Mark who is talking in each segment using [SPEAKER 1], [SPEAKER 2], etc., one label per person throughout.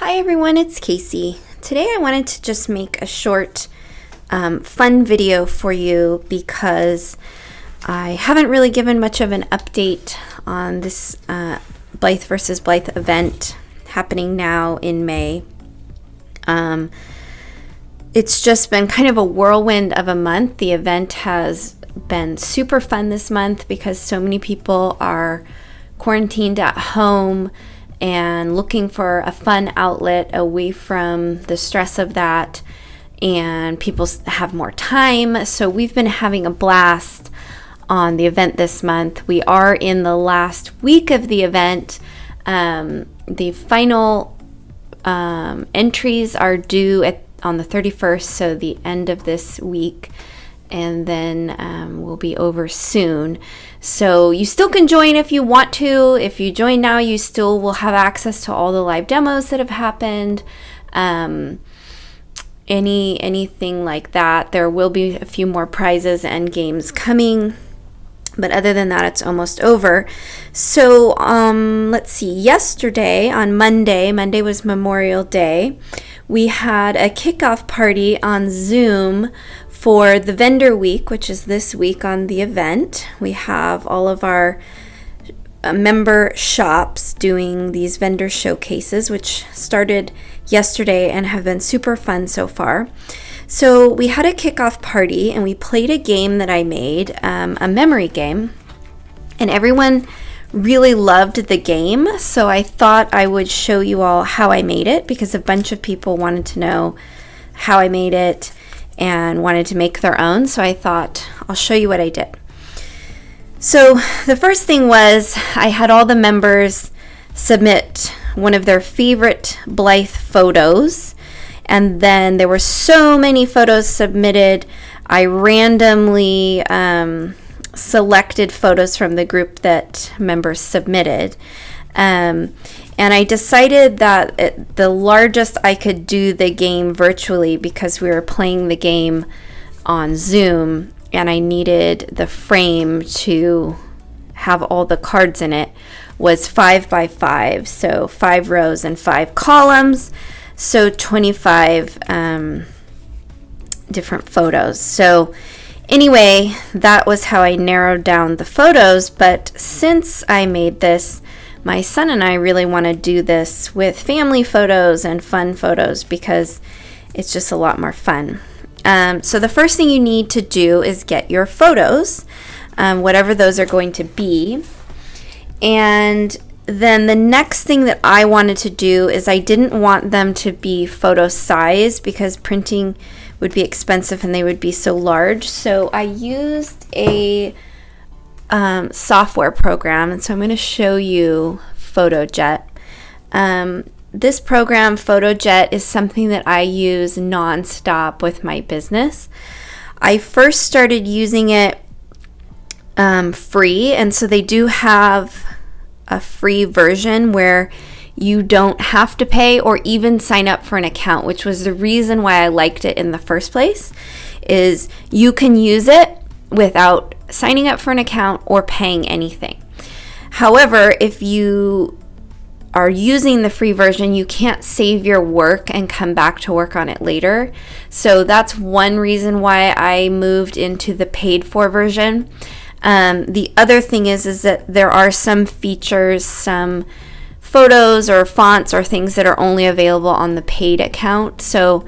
[SPEAKER 1] Hi everyone, it's Casey. Today I wanted to just make a short fun video for you because I haven't really given much of an update on this Blythe versus Blythe event happening now in May. It's just been kind of a whirlwind of a month. The event has been super fun this month because so many people are quarantined at home and looking for a fun outlet away from the stress of that, and people have more time. So we've been having a blast on the event this month. We are in the last week of the event. The final entries are due on the 31st, so the end of this week, and then we'll be over soon. So you still can join if you want to. If you join now, you still will have access to all the live demos that have happened. Anything like that. There will be a few more prizes and games coming, but other than that, it's almost over. So let's see. Yesterday on Monday was Memorial Day. We had a kickoff party on Zoom for the vendor week, which is this week on the event. We have all of our member shops doing these vendor showcases, which started yesterday and have been super fun so far. So we had a kickoff party and we played a game that I made, a memory game, and everyone really loved the game. So I thought I would show you all how I made it because a bunch of people wanted to know how I made it and wanted to make their own. So I thought I'll show you what I did. So the first thing was I had all the members submit one of their favorite Blythe photos. And then there were so many photos submitted. I randomly selected photos from the group that members submitted. And I decided that the largest I could do the game virtually, because we were playing the game on Zoom and I needed the frame to have all the cards in it, was 5 by 5. So 5 rows and 5 columns. So 25 different photos. So anyway, that was how I narrowed down the photos. But since I made this, my son and I really want to do this with family photos and fun photos because it's just a lot more fun. So the first thing you need to do is get your photos, whatever those are going to be. And then the next thing that I wanted to do is I didn't want them to be photo size because printing would be expensive and they would be so large. So I used a software program, and so I'm going to show you PhotoJet. This program, PhotoJet, is something that I use nonstop with my business. I first started using it free, and so they do have a free version where you don't have to pay or even sign up for an account, which was the reason why I liked it in the first place, is you can use it without signing up for an account or paying anything. However, if you are using the free version, you can't save your work and come back to work on it later. So that's one reason why I moved into the paid for version. The other thing is that there are some features, some photos or fonts or things that are only available on the paid account. So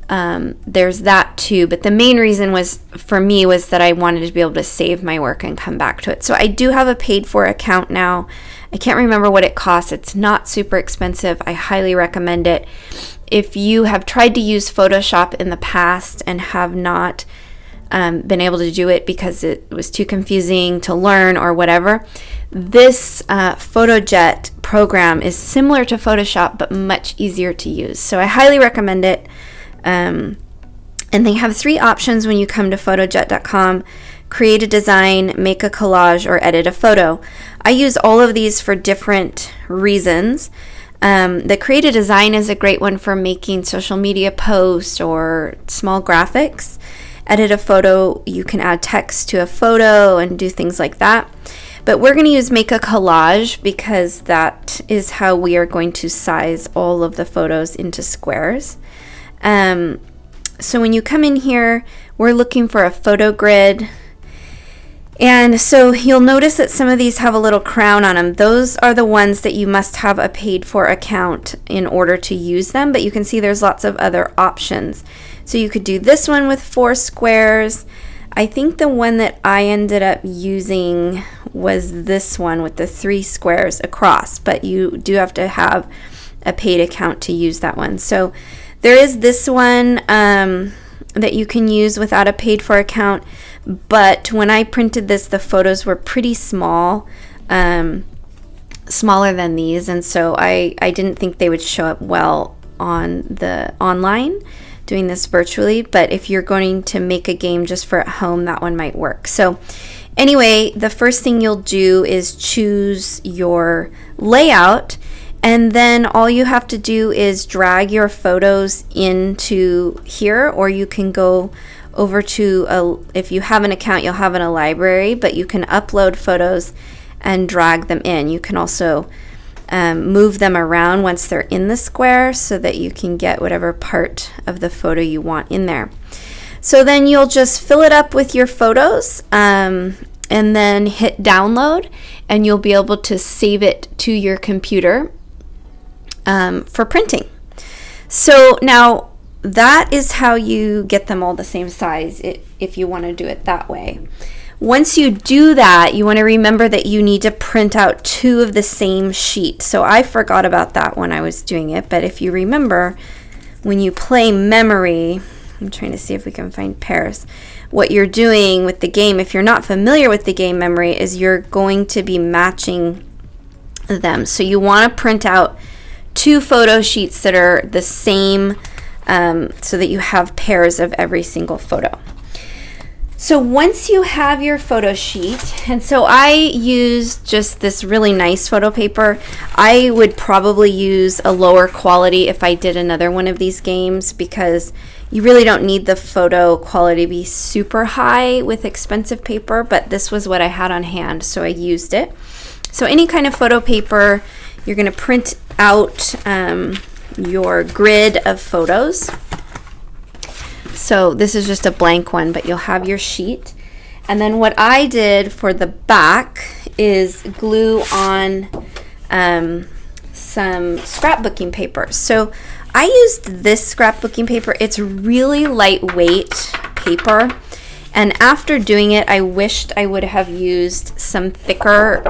[SPEAKER 1] there's that too. But the main reason for me was that I wanted to be able to save my work and come back to it. So I do have a paid for account now. I can't remember what it costs. It's not super expensive. I highly recommend it. If you have tried to use Photoshop in the past and have not been able to do it because it was too confusing to learn or whatever, this PhotoJet program is similar to Photoshop but much easier to use. So I highly recommend it. And they have 3 options when you come to photojet.com: create a design, make a collage, or edit a photo. I use all of these for different reasons. The create a design is a great one for making social media posts or small graphics. Edit a photo, you can add text to a photo and do things like that. But we're going to use Make a Collage because that is how we are going to size all of the photos into squares. So when you come in here, we're looking for a photo grid. And so you'll notice that some of these have a little crown on them. Those are the ones that you must have a paid for account in order to use them, but you can see there's lots of other options. So you could do this one with 4 squares. I think the one that I ended up using was this one with the 3 squares across, but you do have to have a paid account to use that one. So there is this one that you can use without a paid for account, but when I printed this, the photos were pretty small, smaller than these, and so I didn't think they would show up well on the online doing this virtually. But if you're going to make a game just for at home, that one might work. So anyway, the first thing you'll do is choose your layout, and then all you have to do is drag your photos into here, or you can go over to if you have an account, you'll have in a library, but you can upload photos and drag them in. You can also move them around once they're in the square so that you can get whatever part of the photo you want in there. So then you'll just fill it up with your photos and then hit download, and you'll be able to save it to your computer for printing. So now that is how you get them all the same size if you want to do it that way. Once you do that, you want to remember that you need to print out 2 of the same sheet. So I forgot about that when I was doing it, but if you remember, when you play memory, I'm trying to see if we can find pairs. What you're doing with the game, if you're not familiar with the game memory, is you're going to be matching them. So you want to print out 2 photo sheets that are the same, so that you have pairs of every single photo. So once you have your photo sheet, and so I used just this really nice photo paper. I would probably use a lower quality if I did another one of these games, because you really don't need the photo quality to be super high with expensive paper, but this was what I had on hand, so I used it. So any kind of photo paper, you're going to print out your grid of photos. So this is just a blank one, but you'll have your sheet. And then what I did for the back is glue on some scrapbooking paper. So I used this scrapbooking paper. It's really lightweight paper. And after doing it, I wished I would have used some thicker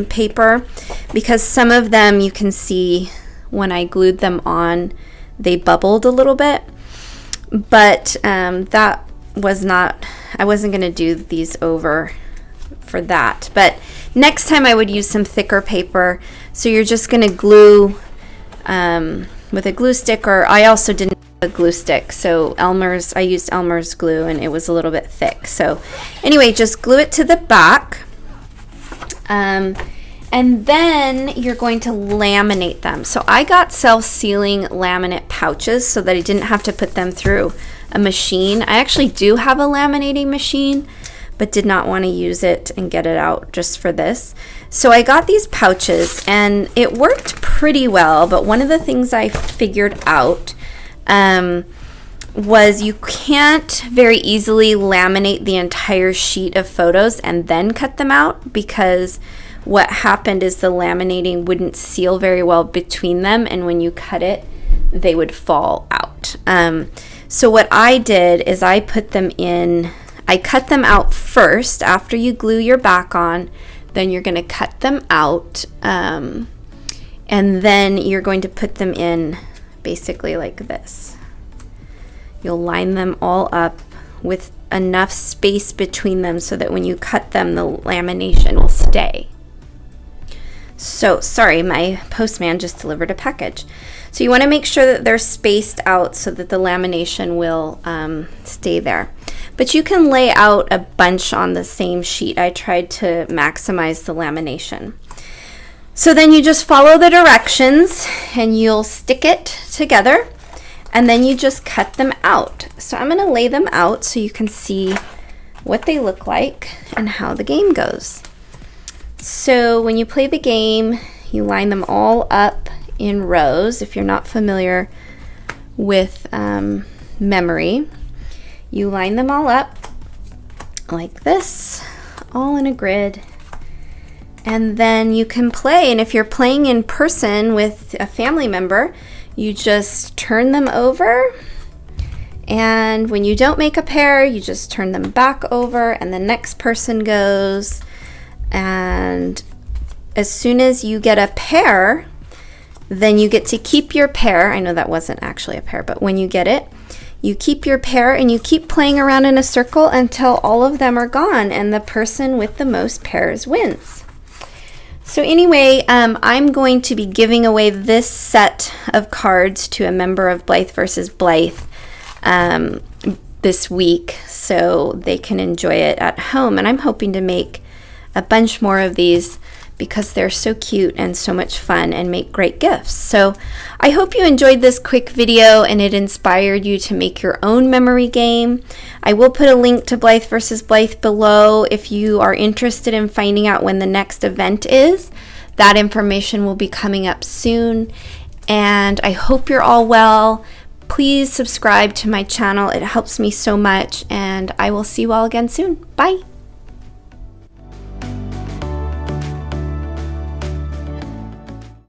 [SPEAKER 1] paper, because some of them you can see when I glued them on, they bubbled a little bit. But that was not, I wasn't going to do these over for that. But next time I would use some thicker paper. So you're just going to glue with a glue stick, or I also didn't have a glue stick. So I used Elmer's glue, and it was a little bit thick. So anyway, just glue it to the back. And then you're going to laminate them. So I got self-sealing laminate pouches so that I didn't have to put them through a machine. I actually do have a laminating machine, but did not want to use it and get it out just for this. So I got these pouches, and it worked pretty well, but one of the things I figured out was you can't very easily laminate the entire sheet of photos and then cut them out, because what happened is the laminating wouldn't seal very well between them, and when you cut it, they would fall out. So what I did is I cut them out first. After you glue your back on, then you're going to cut them out, and then you're going to put them in basically like this. You'll line them all up with enough space between them so that when you cut them, the lamination will stay. So, sorry, my postman just delivered a package. So you want to make sure that they're spaced out so that the lamination will stay there. But you can lay out a bunch on the same sheet. I tried to maximize the lamination. So then you just follow the directions, and you'll stick it together, and then you just cut them out. So I'm going to lay them out so you can see what they look like and how the game goes. So when you play the game, you line them all up in rows. If you're not familiar with memory, you line them all up like this, all in a grid, and then you can play. And if you're playing in person with a family member, you just turn them over, and when you don't make a pair, you just turn them back over, and the next person goes, and as soon as you get a pair, then you get to keep your pair. I know that wasn't actually a pair, but when you get it, you keep your pair and you keep playing around in a circle until all of them are gone, and the person with the most pairs wins. So anyway, I'm going to be giving away this set of cards to a member of Blythe versus Blythe this week, so they can enjoy it at home. And I'm hoping to make a bunch more of these because they're so cute and so much fun and make great gifts. So I hope you enjoyed this quick video and it inspired you to make your own memory game. I will put a link to Blythe versus Blythe below if you are interested in finding out when the next event is. That information will be coming up soon. And I hope you're all well. Please subscribe to my channel. It helps me so much, and I will see you all again soon. Bye.